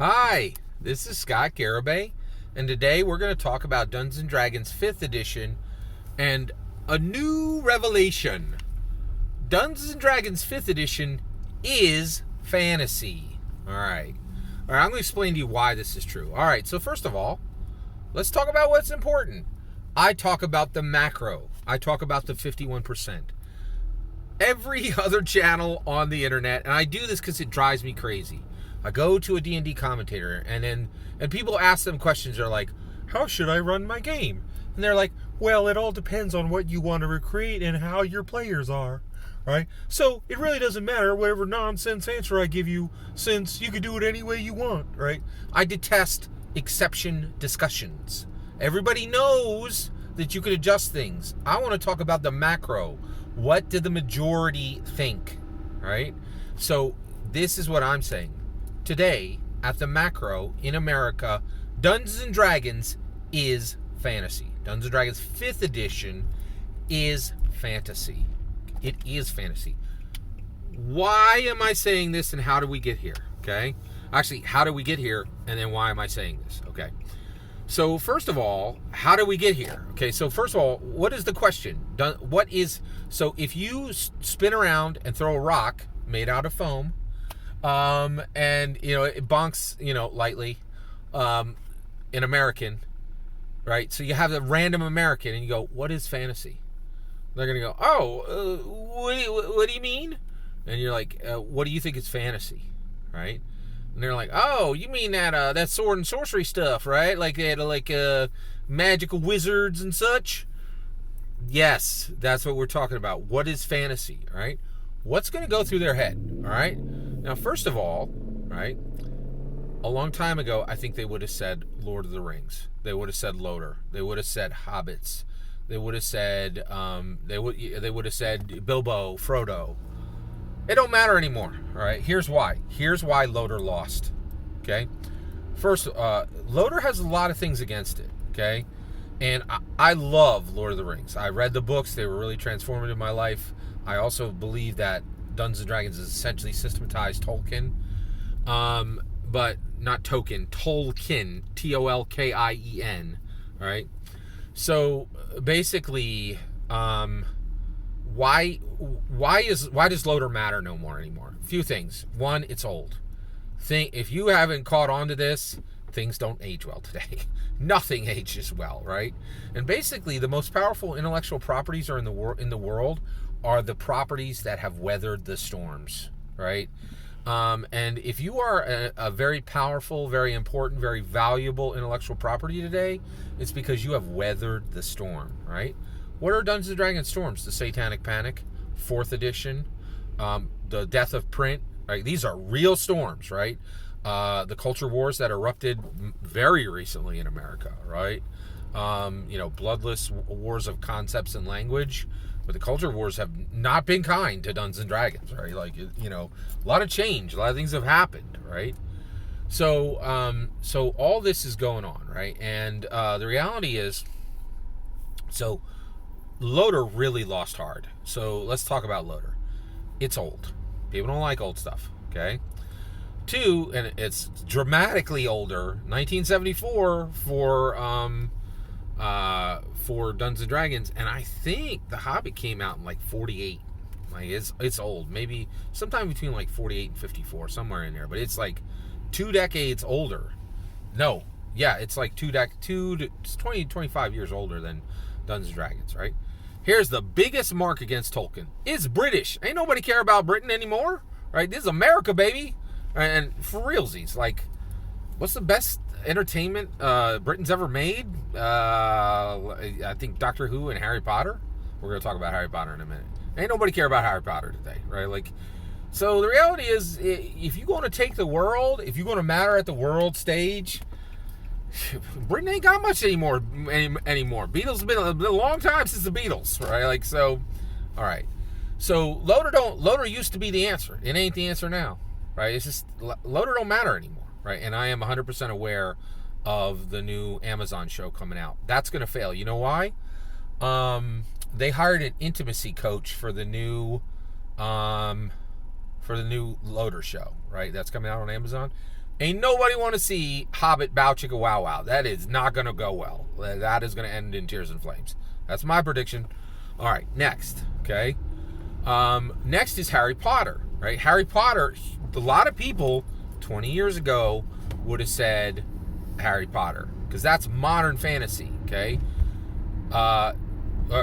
Hi, this is Scott Garibay, and today we're going to talk about Dungeons & Dragons 5th edition and a new revelation. Dungeons & Dragons 5th edition is fantasy. Alright, I'm going to explain to you why this is true. Alright, so first of all, let's talk about what's important. I talk about the macro. I talk about the 51%. Every other channel on the internet, and I do this because it drives me crazy. I go to a D&D commentator, and people ask them questions. They're like, how should I run my game? And they're like, well, it all depends on what you want to recreate and how your players are, right? So it really doesn't matter whatever nonsense answer I give you, since you can do it any way you want, right? I detest exception discussions. Everybody knows that you can adjust things. I want to talk about the macro. What did the majority think, right? So this is what I'm saying. Today, at the macro in America, Dungeons & Dragons is fantasy. Dungeons & Dragons 5th edition is fantasy. It is fantasy. Why am I saying this, and how do we get here? Okay? Actually, how do we get here, and then why am I saying this? Okay. So first of all, how do we get here? Okay, so first of all, what is the question? So if you spin around and throw a rock made out of foam, and it bonks lightly, in American, right? So you have a random American, and you go, what is fantasy? They're gonna go, what do you mean? And you're like, what do you think is fantasy, right? And they're like, oh, you mean that sword and sorcery stuff, right? Like magical wizards and such. Yes, that's what we're talking about. What is fantasy, right? What's going to go through their head, all right? Now, first of all, right, a long time ago, I think they would have said Lord of the Rings. They would have said Loder. They would have said Hobbits. They would have said they would have said Bilbo, Frodo. It don't matter anymore, all right? Here's why. Here's why Loder lost, okay? First, Loder has a lot of things against it, okay? And I love Lord of the Rings. I read the books. They were really transformative in my life. I also believe that Dungeons & Dragons is essentially systematized Tolkien. But not Tolkien, Tolkien, Tolkien, all right? So basically, why does Loder matter no more anymore? A few things. One, it's old. If you haven't caught on to this, things don't age well today. Nothing ages well, right? And basically, the most powerful intellectual properties are in the world are the properties that have weathered the storms, right? And if you are a very powerful, very important, very valuable intellectual property today, it's because you have weathered the storm, right? What are Dungeons & Dragons storms? The Satanic Panic, 4th edition, the death of print, right? These are real storms, right? The culture wars that erupted very recently in America, right? Bloodless wars of concepts and language. But the culture wars have not been kind to Dungeons & Dragons, right? A lot of change, a lot of things have happened, right? So all this is going on, right? And the reality is, so Loder really lost hard. So let's talk about Loder. It's old. People don't like old stuff, okay? 2, and it's dramatically older, 1974 for Dungeons & Dragons, and I think The Hobbit came out in 48. It's old, maybe sometime between 48 and 54, somewhere in there, but it's 2 decades older. No, yeah, it's 20, 25 years older than Dungeons & Dragons, right? Here's the biggest mark against Tolkien. It's British. Ain't nobody care about Britain anymore, right? This is America, baby. And for realsies, what's the best entertainment Britain's ever made? I think Doctor Who and Harry Potter. We're going to talk about Harry Potter in a minute. Ain't nobody care about Harry Potter today, right? So the reality is, if you're going to take the world, if you're going to matter at the world stage, Britain ain't got much anymore. Beatles have been a long time since the Beatles, right? All right. So Loder used to be the answer. It ain't the answer now, right? It's just Loder don't matter anymore, right? And I am 100% aware of the new Amazon show coming out. That's going to fail. You know why? They hired an intimacy coach for the new Loder show, right? That's coming out on Amazon. Ain't nobody want to see Hobbit Bow Chicka Wow Wow. That is not going to go well. That is going to end in tears and flames. That's my prediction. All right, next, okay? Next is Harry Potter, right? Harry Potter, a lot of people 20 years ago would have said Harry Potter because that's modern fantasy, okay?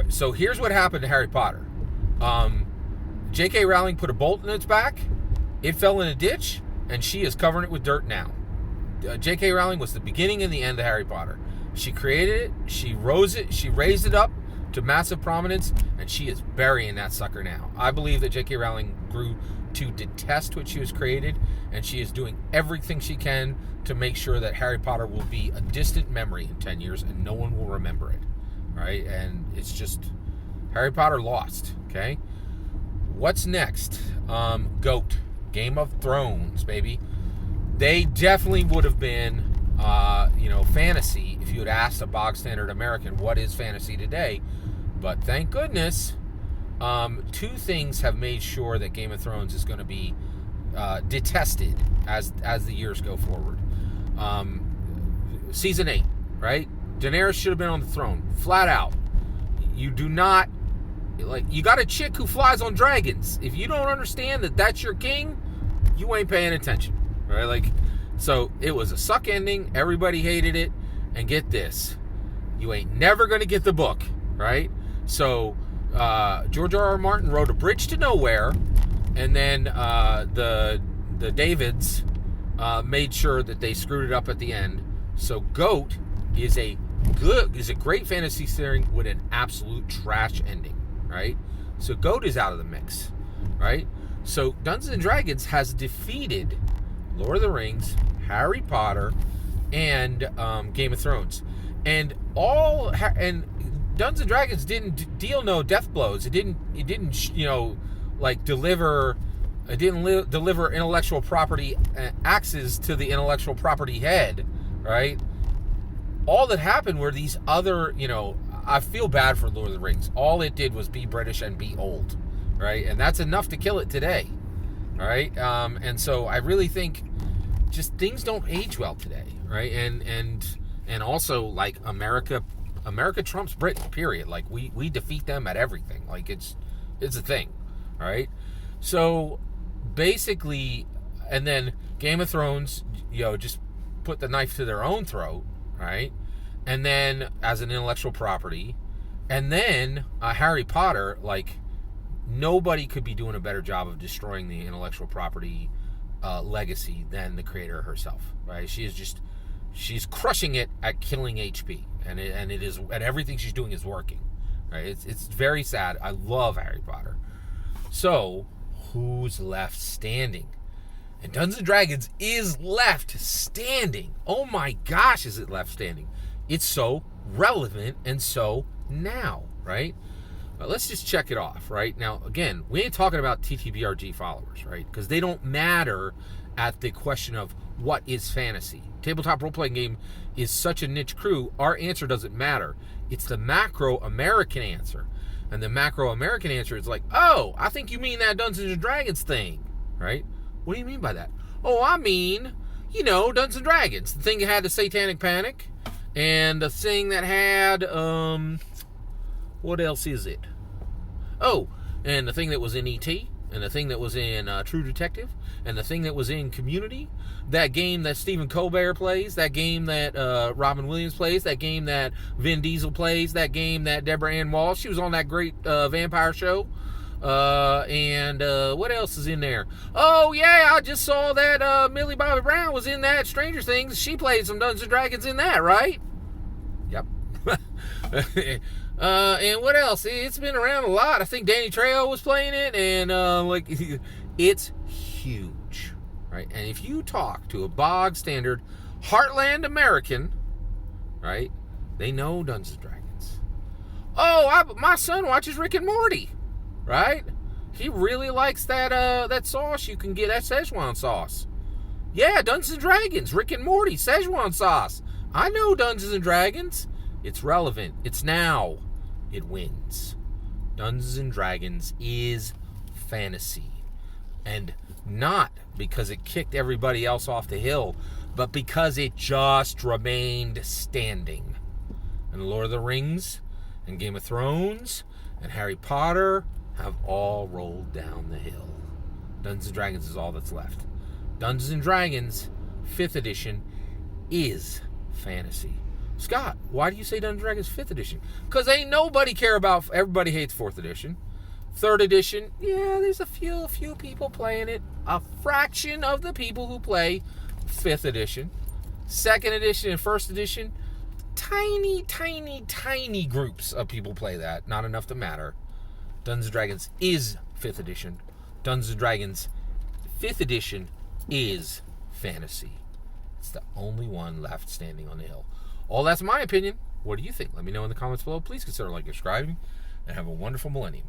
So here's what happened to Harry Potter. J.K. Rowling put a bolt in its back. It fell in a ditch, and she is covering it with dirt now. J.K. Rowling was the beginning and the end of Harry Potter. She created it. She raised it up to massive prominence, and she is burying that sucker now. I believe that J.K. Rowling grew to detest what she was created, and she is doing everything she can to make sure that Harry Potter will be a distant memory in 10 years, and no one will remember it, right? And it's just, Harry Potter lost, okay? What's next? GOAT. Game of Thrones, baby. They definitely would have been, fantasy if you had asked a bog standard American, what is fantasy today? But thank goodness, two things have made sure that Game of Thrones is going to be detested as the years go forward. Season 8, right? Daenerys should have been on the throne, flat out. You do not, you got a chick who flies on dragons. If you don't understand that that's your king, you ain't paying attention, right? So it was a suck ending. Everybody hated it. And get this, you ain't never going to get the book, right? So George R.R. Martin wrote A Bridge to Nowhere, and then the Davids made sure that they screwed it up at the end. So GOAT is a great fantasy series with an absolute trash ending, right? So GOAT is out of the mix, right? So Dungeons & Dragons has defeated Lord of the Rings, Harry Potter, and Game of Thrones. And Dungeons & Dragons didn't deal no death blows. It didn't deliver intellectual property axes to the intellectual property head, right? All that happened were these other, I feel bad for Lord of the Rings. All it did was be British and be old, right? And that's enough to kill it today, all right? And so I really think just things don't age well today, right? And also, like, America trumps Britain, period. Like, we defeat them at everything. Like, it's a thing, all right? So basically, and then Game of Thrones, just put the knife to their own throat, right? And then as an intellectual property, and then Harry Potter, like, nobody could be doing a better job of destroying the intellectual property legacy than the creator herself, right? She's crushing it at killing HP, and everything she's doing is working, right? It's very sad. I love Harry Potter. So who's left standing? And Dungeons & Dragons is left standing. Oh my gosh, is it left standing? It's so relevant and so now, right? Let's just check it off, right? Now, again, we ain't talking about TTBRG followers, right? Because they don't matter at the question of what is fantasy. Tabletop role-playing game is such a niche crew, our answer doesn't matter. It's the macro-American answer. And the macro-American answer is like, oh, I think you mean that Dungeons & Dragons thing, right? What do you mean by that? Oh, I mean, Dungeons & Dragons. The thing that had the Satanic Panic, and the thing that had, what else is it? Oh, and the thing that was in E.T., and the thing that was in True Detective, and the thing that was in Community, that game that Stephen Colbert plays, that game that Robin Williams plays, that game that Vin Diesel plays, that game that Deborah Ann Walsh, she was on that great vampire show. And what else is in there? Oh, yeah, I just saw that Millie Bobby Brown was in that Stranger Things. She played some Dungeons & Dragons in that, right? Yep. And what else? It's been around a lot. I think Danny Trejo was playing it, and it's huge, right? And if you talk to a bog standard heartland American, right, they know Dungeons & Dragons. Oh, my son watches Rick and Morty, right? He really likes that sauce you can get, that Szechuan sauce. Yeah, Dungeons & Dragons, Rick and Morty, Szechuan sauce. I know Dungeons & Dragons. It's relevant. It's now. It wins. Dungeons & Dragons is fantasy. And Not because it kicked everybody else off the hill, but because it just remained standing. And Lord of the Rings and Game of Thrones and Harry Potter have all rolled down the hill. Dungeons & Dragons is all that's left. Dungeons & Dragons 5th edition is fantasy. Scott, why do you say Dungeons & Dragons 5th edition? Because ain't nobody care about, everybody hates 4th edition. 3rd edition, yeah, there's a few people playing it. A fraction of the people who play 5th edition. 2nd edition and 1st edition, tiny groups of people play that. Not enough to matter. Dungeons & Dragons is 5th edition. Dungeons & Dragons 5th edition is fantasy. It's the only one left standing on the hill. All that's my opinion. What do you think? Let me know in the comments below. Please consider liking, subscribing, and have a wonderful millennium.